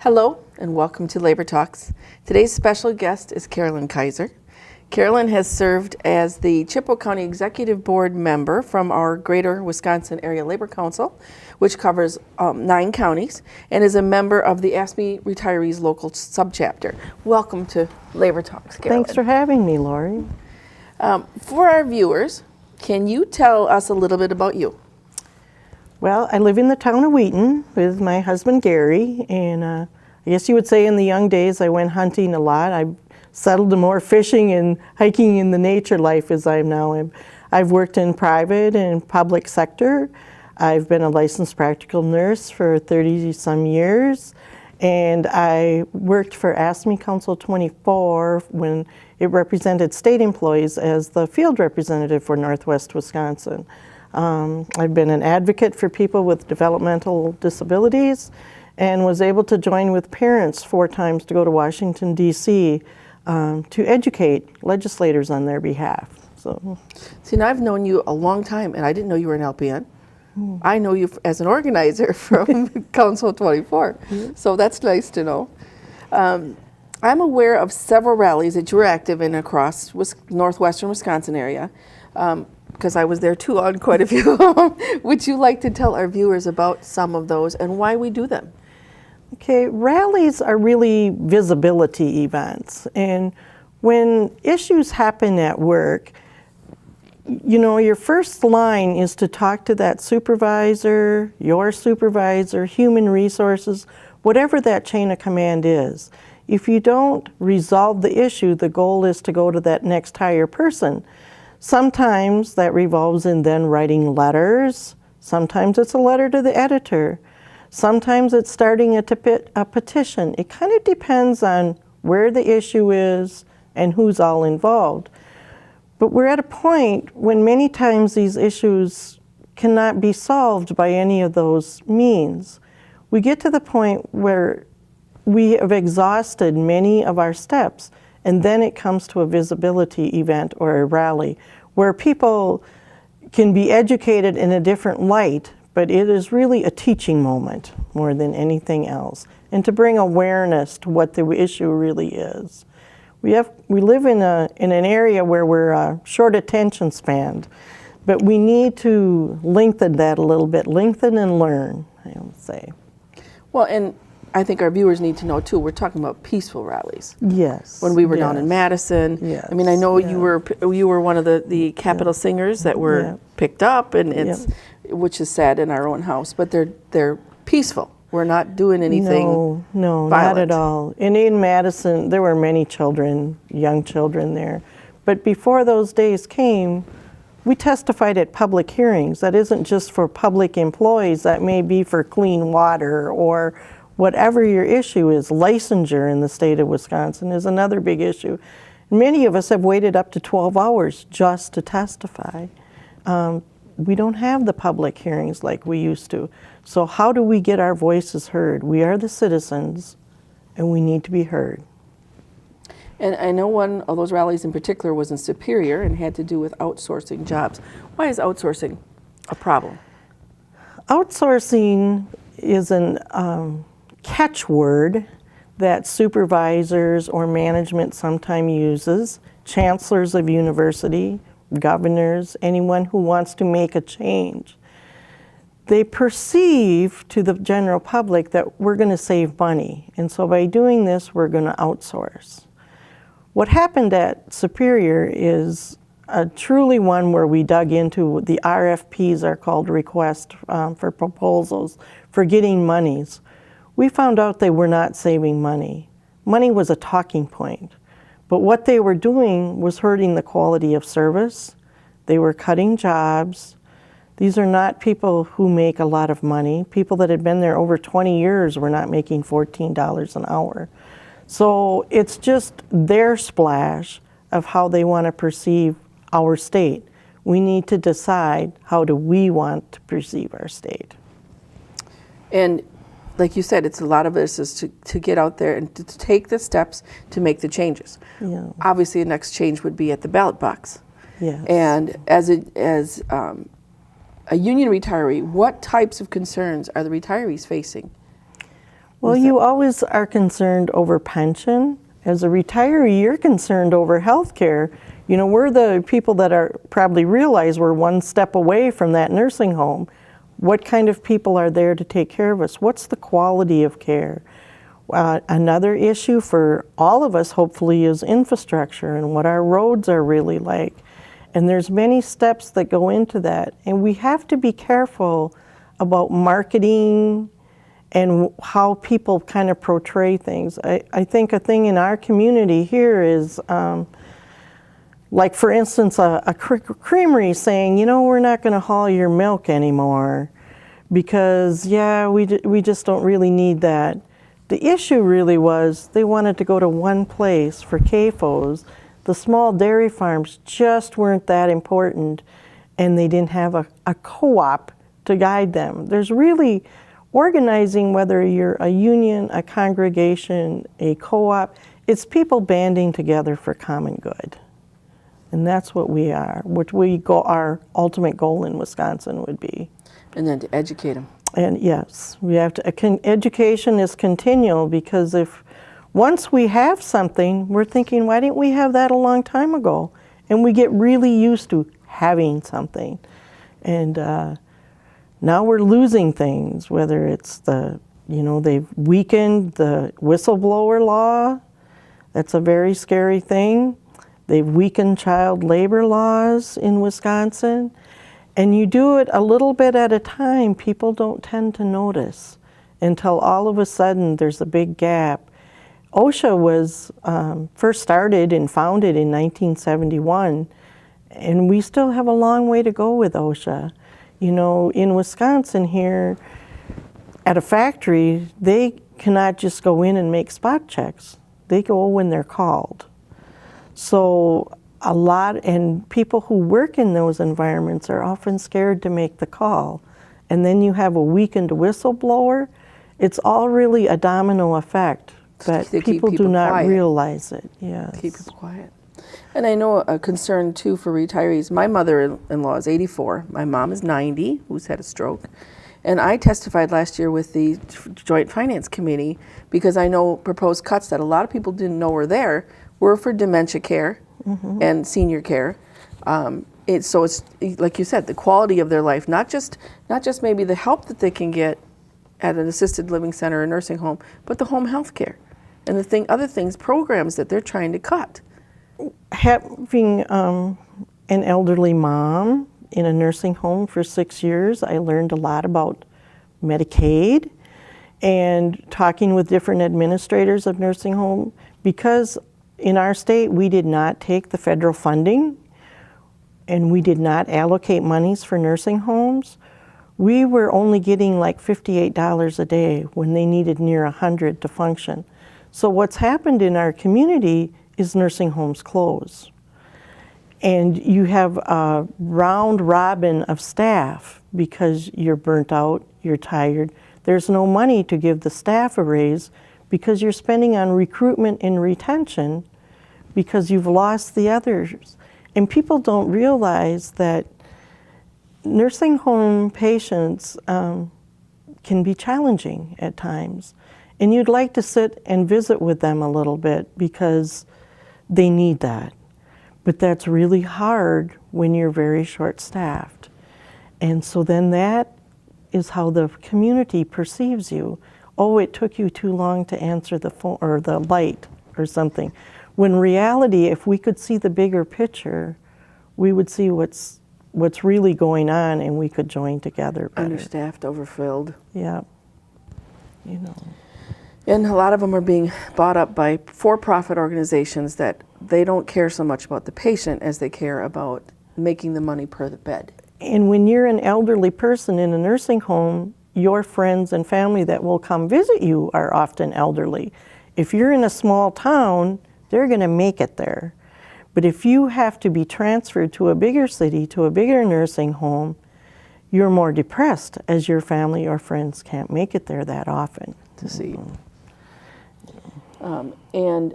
Hello and welcome to Labor Talks. Today's special guest is Carolyn Kaiser. Carolyn has served as the Chippewa County Executive Board member from our Greater Wisconsin Area Labor Council, which covers 9 counties, and is a member of the AFSCME Retirees local subchapter. Welcome to Labor Talks, Carolyn. Thanks for having me, Laurie. For our viewers, can you tell us a little bit about you? Well, I live in the town of Wheaton with my husband Gary, and I guess you would say in the young days I went hunting a lot. I settled to more fishing and hiking in the nature life as I am now. I've worked in private and public sector. I've been a licensed practical nurse for 30-some years, and I worked for AFSCME Council 24 when it represented state employees as the field representative for Northwest Wisconsin. I've been an advocate for people with developmental disabilities and was able to join with parents 4 times to go to Washington, D.C. To educate legislators on their behalf. See, now I've known you a long time, and I didn't know you were an LPN. I know you as an organizer from Council 24, so that's nice to know. I'm aware of several rallies that you were active in across northwestern Wisconsin area, because I was there too on quite a few. Would you like to tell our viewers about some of those and why we do them? Okay, rallies are really visibility events, and when issues happen at work, you know, your first line is to talk to that supervisor, your supervisor, human resources, whatever that chain of command is. If you don't resolve the issue, the goal is to go to that next higher person. Sometimes that revolves in then writing letters. Sometimes it's a letter to the editor. Sometimes it's starting a petition. It kind of depends on where the issue is and who's all involved. But we're at a point when many times these issues cannot be solved by any of those means. We get to the point where we have exhausted many of our steps, and then it comes to a visibility event or a rally where people can be educated in a different light, but it is really a teaching moment more than anything else, and to bring awareness to what the issue really is. We live in an area where we're short attention span, but we need to lengthen that a little bit, lengthen and learn, I would say. Well, and I think our viewers need to know too, we're talking about peaceful rallies. Yes. When we were down in Madison, yes. I mean, I know you were one of the Capitol singers that were picked up, and which is sad in our own house, but they're peaceful. We're not doing anything No, violent. not at all. And in Madison, there were many children, young children there. But before those days came, we testified at public hearings. That isn't just for public employees, that may be for clean water or whatever your issue is. Licensure in the state of Wisconsin is another big issue. Many of us have waited up to 12 hours just to testify. We don't have the public hearings like we used to. So how do we get our voices heard? We are the citizens, and we need to be heard. And I know one of those rallies in particular was in Superior and had to do with outsourcing jobs. Why is outsourcing a problem? Outsourcing is an catchword that supervisors or management sometimes uses, chancellors of university, governors, anyone who wants to make a change. They perceive to the general public that we're going to save money, and so by doing this, we're going to outsource. What happened at Superior is truly one where we dug into the RFPs, are called requests for proposals for getting monies. We found out they were not saving money. Money was a talking point. But what they were doing was hurting the quality of service. They were cutting jobs. These are not people who make a lot of money. People that had been there over 20 years were not making $14 an hour. So it's just their splash of how they want to perceive our state. We need to decide, how do we want to perceive our state? And like you said, it's a lot of this is to get out there and to take the steps to make the changes. Yeah. Obviously, the next change would be at the ballot box. Yes. And as a union retiree, what types of concerns are the retirees facing? Well, you always are concerned over pension. As a retiree, you're concerned over health care. You know, we're the people that are probably realize we're one step away from that nursing home. What kind of people are there to take care of us? What's the quality of care? Another issue for all of us, hopefully, is infrastructure and what our roads are really like. And there's many steps that go into that. And we have to be careful about marketing and how people kind of portray things. I think a thing in our community here is, like for instance, a creamery saying, you know, we're not going to haul your milk anymore because, yeah, we just don't really need that. The issue really was they wanted to go to one place for CAFOs. The small dairy farms just weren't that important, and they didn't have a co-op to guide them. There's really organizing, whether you're a union, a congregation, a co-op, it's people banding together for common good. And that's what we are, our ultimate goal in Wisconsin would be. And then to educate them. And yes, we have to, education is continual, because if once we have something, we're thinking, why didn't we have that a long time ago? And we get really used to having something. And now we're losing things, whether it's they've weakened the whistleblower law. That's a very scary thing. They've weakened child labor laws in Wisconsin. And you do it a little bit at a time, people don't tend to notice until all of a sudden there's a big gap. OSHA was first started and founded in 1971, and we still have a long way to go with OSHA. You know, in Wisconsin here, at a factory, they cannot just go in and make spot checks. They go when they're called. So and people who work in those environments are often scared to make the call. And then you have a weakened whistleblower. It's all really a domino effect, but people do not realize it. Yes. Keep people quiet. And I know a concern too for retirees. My mother-in-law is 84. My mom is 90, who's had a stroke. And I testified last year with the Joint Finance Committee because I know proposed cuts that a lot of people didn't know were there were for dementia care and senior care. So it's, like you said, the quality of their life, not just maybe the help that they can get at an assisted living center or nursing home, but the home health care and other things, programs that they're trying to cut. Having an elderly mom in a nursing home for 6 years, I learned a lot about Medicaid and talking with different administrators of nursing home, because in our state we did not take the federal funding and we did not allocate monies for nursing homes. We were only getting like $58 a day when they needed near $100 to function. So what's happened in our community is nursing homes close. And you have a round robin of staff because you're burnt out, you're tired. There's no money to give the staff a raise because you're spending on recruitment and retention because you've lost the others. And people don't realize that nursing home patients can be challenging at times. And you'd like to sit and visit with them a little bit because they need that. But that's really hard when you're very short-staffed. And so then that is how the community perceives you. Oh, it took you too long to answer the phone or the light or something. When reality, if we could see the bigger picture, we would see what's really going on and we could join together better. Understaffed, overfilled. Yeah, you know. And a lot of them are being bought up by for-profit organizations that they don't care so much about the patient as they care about making the money per the bed. And when you're an elderly person in a nursing home, your friends and family that will come visit you are often elderly. If you're in a small town, they're going to make it there. But if you have to be transferred to a bigger city, to a bigger nursing home, you're more depressed as your family or friends can't make it there that often. To see. And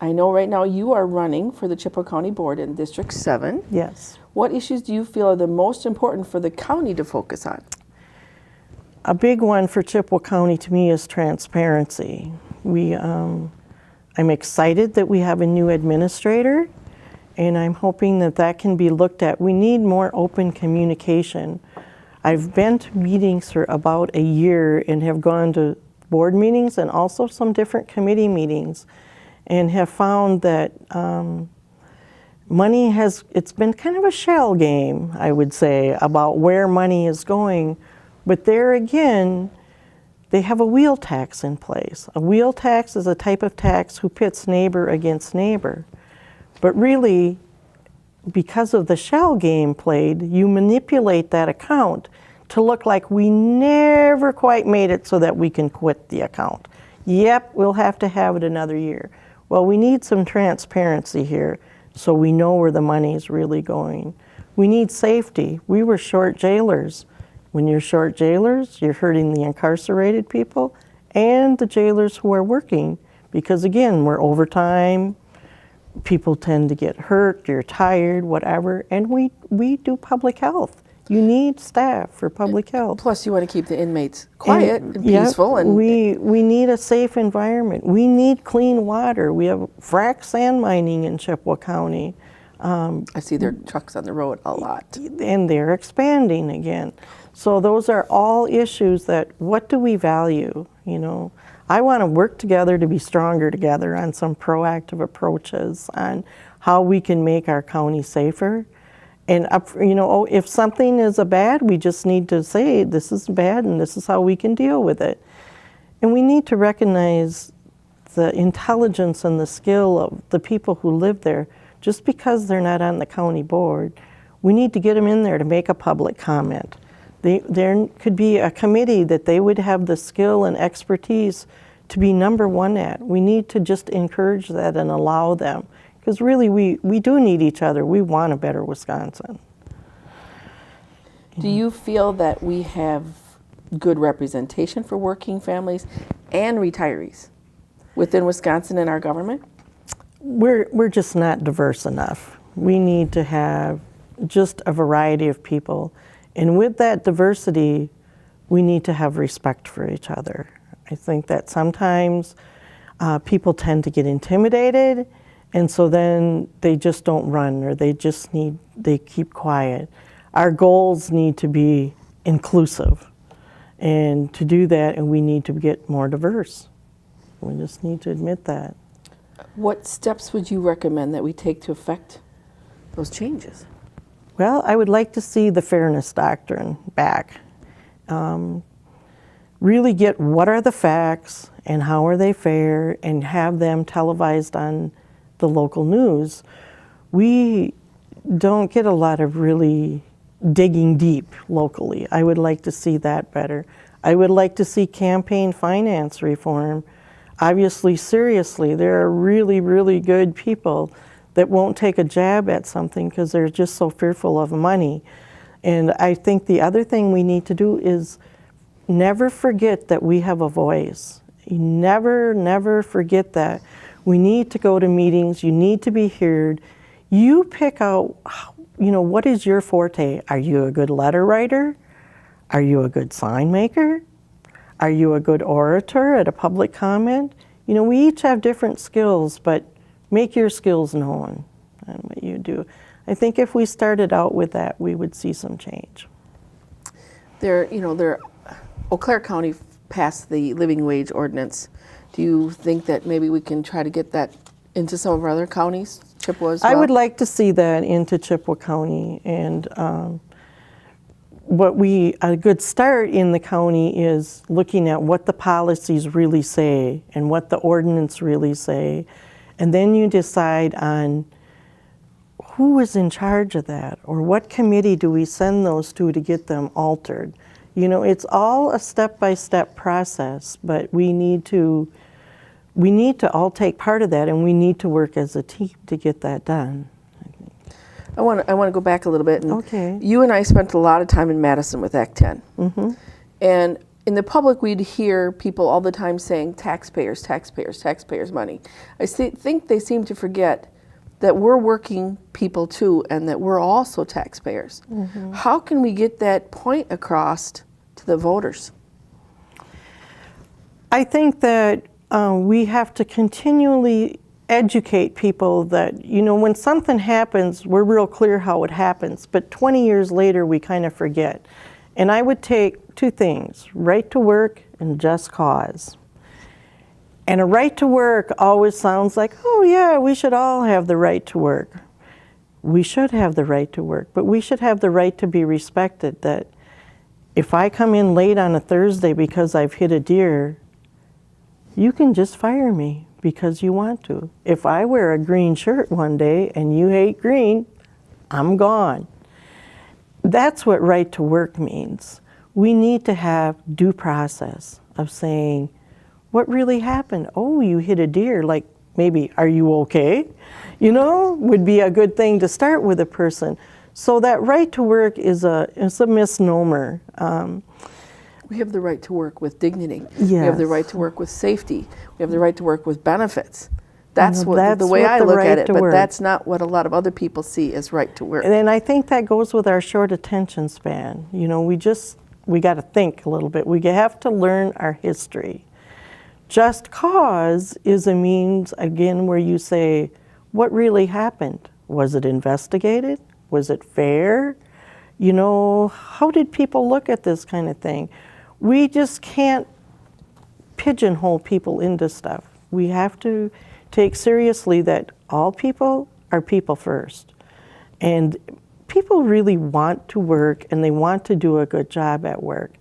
I know right now you are running for the Chippewa County Board in District 7. Yes. What issues do you feel are the most important for the county to focus on? A big one for Chippewa County to me is transparency. I'm excited that we have a new administrator, and I'm hoping that that can be looked at. We need more open communication. I've been to meetings for about a year and have gone to board meetings and also some different committee meetings, and have found that it's been kind of a shell game, I would say, about where money is going. But there again, they have a wheel tax in place. A wheel tax is a type of tax who pits neighbor against neighbor. But really, because of the shell game played, you manipulate that account to look like we never quite made it so that we can quit the account. Yep, we'll have to have it another year. Well, we need some transparency here so we know where the money is really going. We need safety. We were short jailers. When you're short jailers, you're hurting the incarcerated people and the jailers who are working, because again, we're overtime, people tend to get hurt, you're tired, whatever, and we do public health. You need staff for public health. Plus, you want to keep the inmates quiet and peaceful. And we need a safe environment. We need clean water. We have frac sand mining in Chippewa County. I see their trucks on the road a lot. And they're expanding again. So those are all issues that, what do we value? You know, I want to work together to be stronger together on some proactive approaches on how we can make our county safer. And, if something is a bad, we just need to say, this is bad and this is how we can deal with it. And we need to recognize the intelligence and the skill of the people who live there. Just because they're not on the county board, we need to get them in there to make a public comment. There could be a committee that they would have the skill and expertise to be number one at. We need to just encourage that and allow them. Because really, we do need each other. We want a better Wisconsin. Do you feel that we have good representation for working families and retirees within Wisconsin and our government? We're just not diverse enough. We need to have just a variety of people. And with that diversity, we need to have respect for each other. I think that sometimes people tend to get intimidated, and so then they just don't run, or they keep quiet. Our goals need to be inclusive. And to do that, and we need to get more diverse. We just need to admit that. What steps would you recommend that we take to affect those changes? Well, I would like to see the fairness doctrine back. Really get what are the facts and how are they fair, and have them televised on the local news. We don't get a lot of really digging deep locally. I would like to see that better. I would like to see campaign finance reform. Obviously, seriously, there are really, really good people that won't take a jab at something because they're just so fearful of money. And I think the other thing we need to do is never forget that we have a voice. You never forget that. We need to go to meetings. You need to be heard. You pick out, what is your forte? Are you a good letter writer? Are you a good sign maker? Are you a good orator at a public comment? We each have different skills, but make your skills known and what you do. I think if we started out with that, we would see some change. Eau Claire County passed the living wage ordinance. Do you think that maybe we can try to get that into some of our other counties, Chippewa as well? I would like to see that into Chippewa County, and a good start in the county is looking at what the policies really say and what the ordinance really say, and then you decide on who is in charge of that, or what committee do we send those to get them altered. It's all a step-by-step process, but we need to all take part of that, and we need to work as a team to get that done. I want to go back a little bit. And okay. You and I spent a lot of time in Madison with Act 10. Mm-hmm. And in the public, we'd hear people all the time saying, taxpayers, taxpayers, taxpayers' money. I think they seem to forget that we're working people too, and that we're also taxpayers. Mm-hmm. How can we get that point across to the voters? I think that we have to continually educate people that, you know, when something happens, we're real clear how it happens, but 20 years later, we kind of forget. And I would take two things, right to work and just cause. And a right to work always sounds like, oh yeah, we should all have the right to work. We should have the right to work, but we should have the right to be respected, that if I come in late on a Thursday because I've hit a deer, you can just fire me because you want to. If I wear a green shirt one day and you hate green, I'm gone. That's what right to work means. We need to have due process of saying, what really happened? Oh, you hit a deer, like maybe, are you okay? You know, would be a good thing to start with a person. So that right to work is a misnomer. We have the right to work with dignity. Yes. We have the right to work with safety. We have the right to work with benefits. That's And what that's the way what I the look right at it, to but work. that's not what a lot of other people see as right to work. And I think that goes with our short attention span. You know, we got to think a little bit. We have to learn our history. Just cause is a means, again, where you say, what really happened? Was it investigated? Was it fair? You know, how did people look at this kind of thing? We just can't pigeonhole people into stuff. We have to take seriously that all people are people first. And people really want to work and they want to do a good job at work.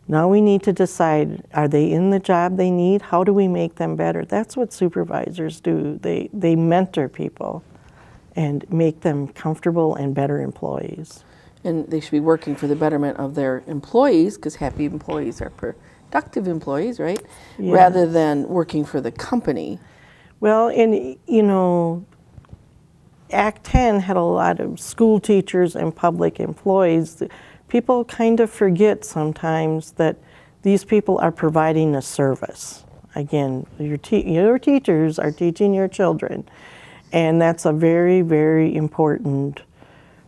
Now we need to decide, are they in the job they need? How do we make them better? That's what supervisors do. They mentor people and make them comfortable and better employees. And they should be working for the betterment of their employees, because happy employees are productive employees, right? Yes. Rather than working for the company. Well, and you know, Act 10 had a lot of school teachers and public employees. People kind of forget sometimes that these people are providing a service. Again, your teachers are teaching your children, and that's a very, very important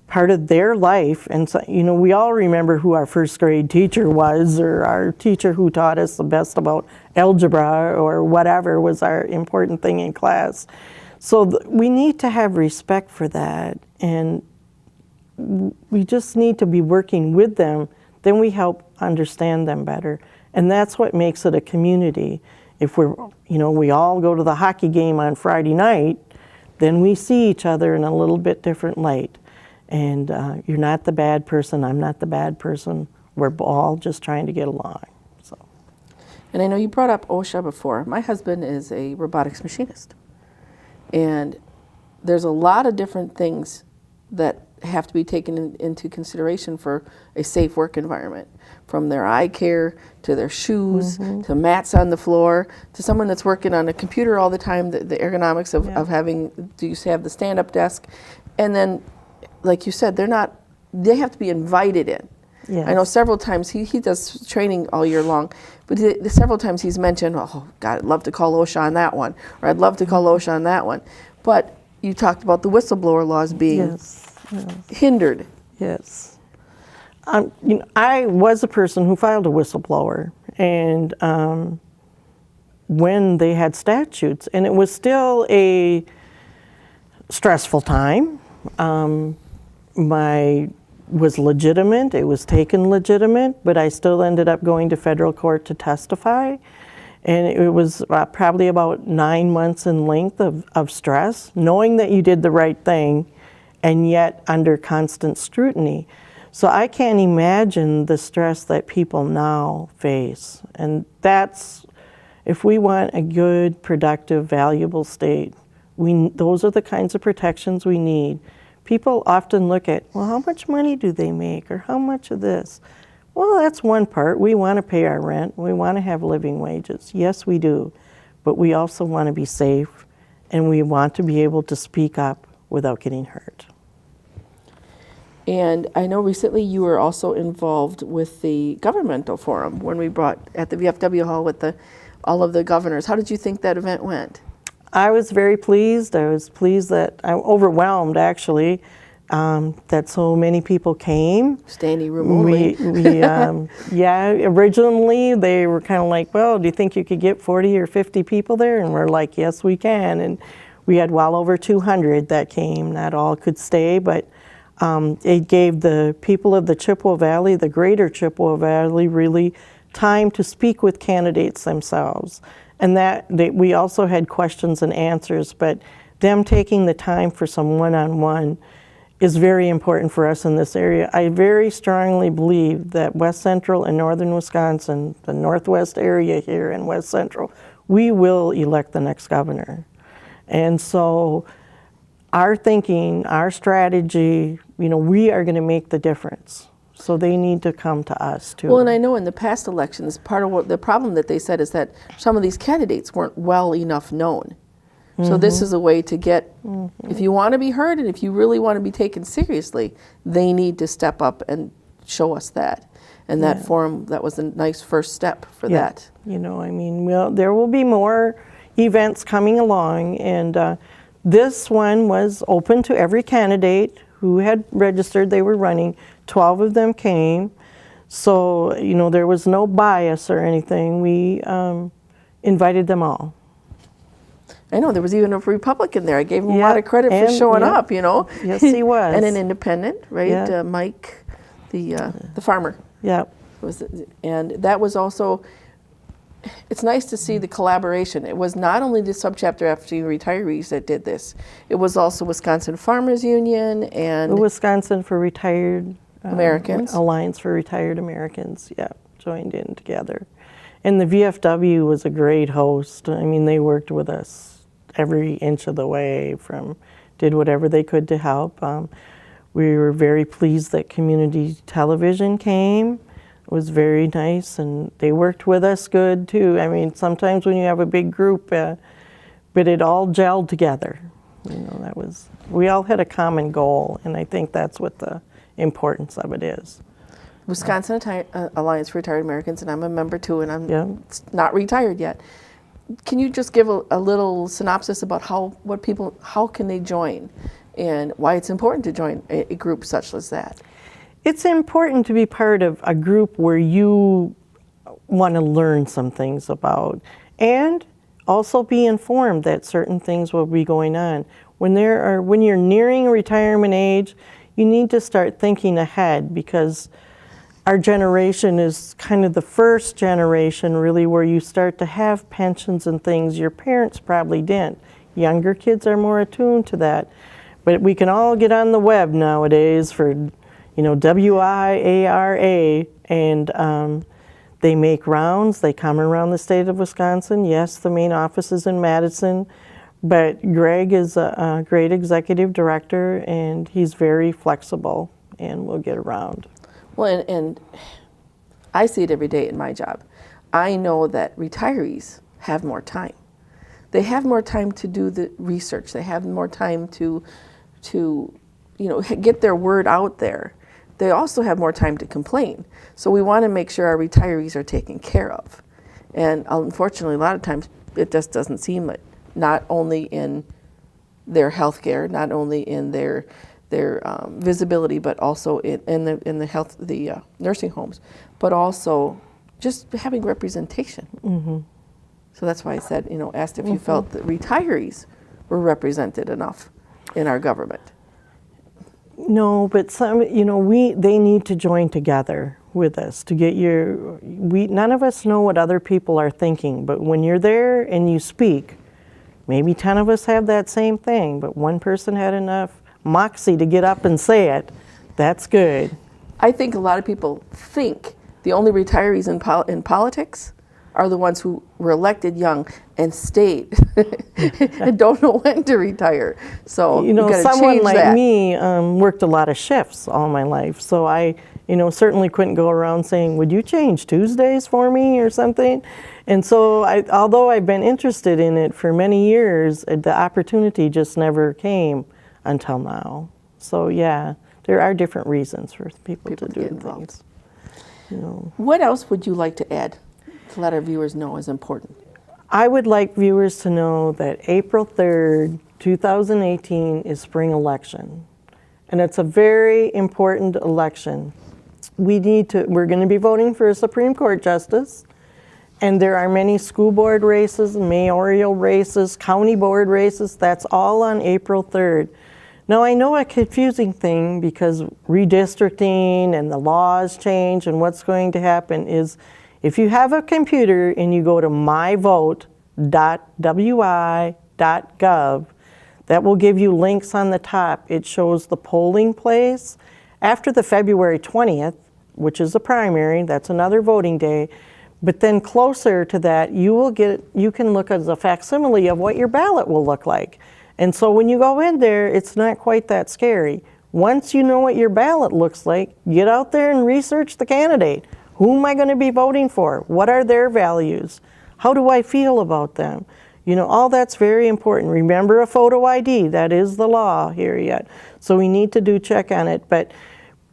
part of their life. And so, you know, we all remember who our first grade teacher was, or our teacher who taught us the best about algebra or whatever was our important thing in class. So we need to have respect for that, and we just need to be working with them. Then we help understand them better, and that's what makes it a community. If we're, you know, we all go to the hockey game on Friday night, then we see each other in a little bit different light. And you're not the bad person, I'm not the bad person. We're all just trying to get along. So. And I know you brought up OSHA before. My husband is a robotics machinist. And there's a lot of different things that have to be taken into consideration for a safe work environment. From their eye care, to their shoes, to mats on the floor, to someone that's working on a computer all the time, the ergonomics of having, do you have the stand-up desk? And then, like you said, they have to be invited in. Yes. I know several times, he does training all year long, but several times he's mentioned, oh God, I'd love to call OSHA on that one, or I'd love to call OSHA on that one. But you talked about the whistleblower laws being hindered. Yes. You know, I was a person who filed a whistleblower, and when they had statutes, and it was still a stressful time. Was legitimate, it was taken legitimate, but I still ended up going to federal court to testify. And it was probably about 9 months in length of stress, knowing that you did the right thing, and yet under constant scrutiny. So I can't imagine the stress that people now face. And that's, if we want a good, productive, valuable state, those are the kinds of protections we need. People often look at, well, how much money do they make, or how much of this? Well, that's one part. We want to pay our rent. We want to have living wages. Yes, we do. But we also want to be safe, and we want to be able to speak up without getting hurt. And I know recently you were also involved with the Governmental Forum when we brought at the VFW Hall with all of the governors. How did you think that event went? I was very pleased. I was pleased that, I'm overwhelmed actually, that so many people came. Standing room only. Yeah, originally they were kind of like, well, do you think you could get 40 or 50 people there? And we're like, yes, we can. And we had well over 200 that came. Not all could stay, but it gave the people of the Chippewa Valley, the greater Chippewa Valley, really time to speak with candidates themselves. And we also had questions and answers, but them taking the time for some one-on-one is very important for us in this area. I very strongly believe that West Central and Northern Wisconsin, the Northwest area here in West Central, we will elect the next governor. And so our thinking, our strategy, we are going to make the difference. So they need to come to us too. Well, and I know in the past elections, part of the problem that they said is that some of these candidates weren't well enough known. So this is a way to get, if you want to be heard and if you really want to be taken seriously, they need to step up and show us that. And that forum, that was a nice first step for that. There will be more events coming along, and this one was open to every candidate who had registered they were running. 12 of them came. So, there was no bias or anything. We invited them all. I know, there was even a Republican there. I gave him a lot of credit for showing up, Yes, he was. And an independent, right? Yeah. Mike, the farmer. Yep. And that was also, it's nice to see the collaboration. It was not only the subchapter FG retirees that did this. It was also Wisconsin Farmers Union and... The Wisconsin for Retired... Americans. Alliance for Retired Americans, joined in together. And the VFW was a great host. I mean, they worked with us every inch of the way, did whatever they could to help. We were very pleased that community television came. It was very nice, and they worked with us good too. I mean, sometimes when you have a big group, but it all gelled together. We all had a common goal, and I think that's what the importance of it is. Wisconsin Alliance for Retired Americans, and I'm a member too, and I'm not retired yet. Can you just give a little synopsis about how can they join, and why it's important to join a group such as that? It's important to be part of a group where you want to learn some things about, and also be informed that certain things will be going on. When you're nearing retirement age, you need to start thinking ahead, because our generation is kind of the first generation really where you start to have pensions and things your parents probably didn't. Younger kids are more attuned to that. But we can all get on the web nowadays for, WIARA, and they make rounds. They come around the state of Wisconsin. Yes, the main office is in Madison, but Greg is a great executive director, and he's very flexible, and we'll get around. Well, and I see it every day in my job. I know that retirees have more time. They have more time to do the research. They have more time to get their word out there. They also have more time to complain. So we want to make sure our retirees are taken care of. And unfortunately, a lot of times it just doesn't seem like, not only in their health care, not only in their visibility, but also in the nursing homes, but also just having representation. So that's why I said, asked if you felt that retirees were represented enough in our government. No, but they need to join together with us to get none of us know what other people are thinking, but when you're there and you speak, maybe 10 of us have that same thing, but one person had enough moxie to get up and say it. That's good. I think a lot of people think the only retirees in politics are the ones who were elected young and stayed and don't know when to retire. So someone like that. me worked a lot of shifts all my life, so I certainly couldn't go around saying, would you change Tuesdays for me or something? And so although I've been interested in it for many years, the opportunity just never came until now. So there are different reasons for people to do get involved. things. What else would you like to add to let our viewers know is important? I would like viewers to know that April 3rd, 2018 is spring election. and it's a very important election. We're going to be voting for a Supreme Court justice, and there are many school board races, mayoral races, county board races. That's all on April 3rd. Now, I know a confusing thing because redistricting and the laws change, and what's going to happen is if you have a computer and you go to myvote.wi.gov, that will give you links on the top. It shows the polling place. After the February 20th, which is a primary, that's another voting day, but then closer to that, you can look at a facsimile of what your ballot will look like. And so when you go in there, it's not quite that scary. Once you know what your ballot looks like, get out there and research the candidate. Who am I going to be voting for? What are their values? How do I feel about them? You know, all that's very important. Remember a photo ID, that is the law here yet. So we need to check on it. But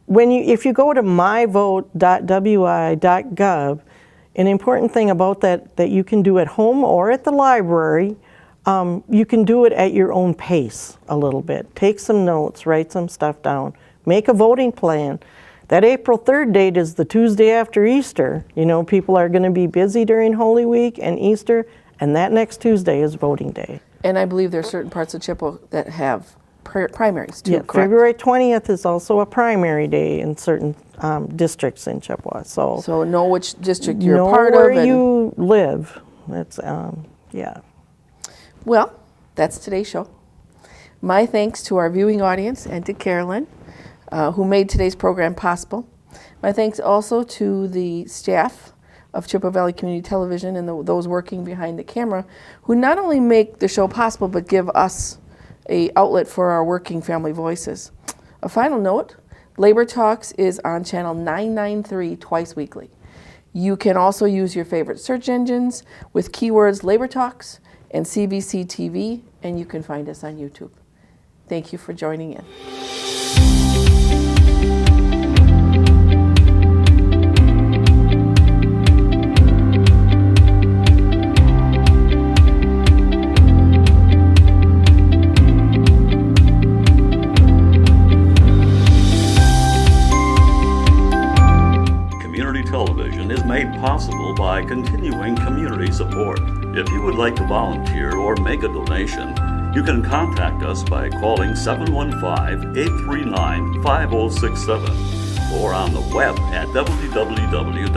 if you go to myvote.wi.gov, an important thing about that you can do at home or at the library, you can do it at your own pace a little bit. Take some notes, write some stuff down, make a voting plan. That April 3rd date is the Tuesday after Easter. You know, people are going to be busy during Holy Week and Easter, and that next Tuesday is voting day. And I believe there are certain parts of Chippewa that have primaries too, Yeah, correct? February 20th is also a primary day in certain districts in Chippewa. So know which district you're know a part where of. And you live. That's, yeah. well, that's today's show. My thanks to our viewing audience and to Carolyn, who made today's program possible. My thanks also to the staff of Chippewa Valley Community Television and those working behind the camera, who not only make the show possible, but give us an outlet for our working family voices. A final note, Labor Talks is on channel 993 twice weekly. You can also use your favorite search engines with keywords Labor Talks and CVC TV, and you can find us on YouTube. Thank you for joining in. Television is made possible by continuing community support. If you would like to volunteer or make a donation, you can contact us by calling 715-839-5067 or on the web at www.cvctv.org.